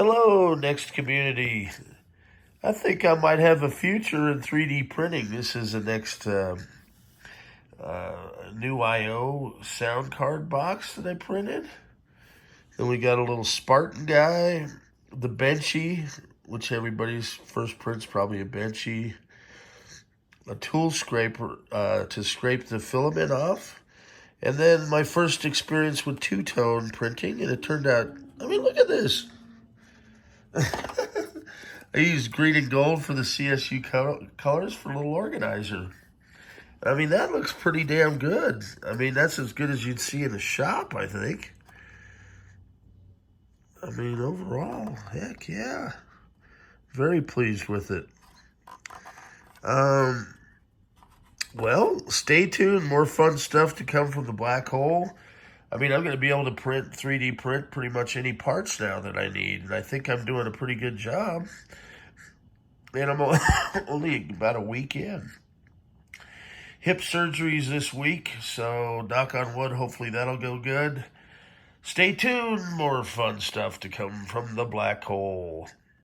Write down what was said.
Hello, NeXT community. I think I might have a future in 3D printing. This is a new I/O sound card box that I printed. Then we got a little Spartan guy, the Benchy, which everybody's first print's probably a Benchy, a tool scraper to scrape the filament off, and then my first experience with two-tone printing, and it turned out, look at this. I used green and gold for the CSU colors for a little organizer. That looks pretty damn good. That's as good as you'd see in a shop, I think. Overall, heck yeah. Very pleased with it. Well, stay tuned. More fun stuff to come from the black hole. I'm going to be able to 3D print pretty much any parts now that I need. And I think I'm doing a pretty good job. And I'm only about a week in. Hip surgeries this week, so knock on wood, hopefully that'll go good. Stay tuned, more fun stuff to come from the black hole.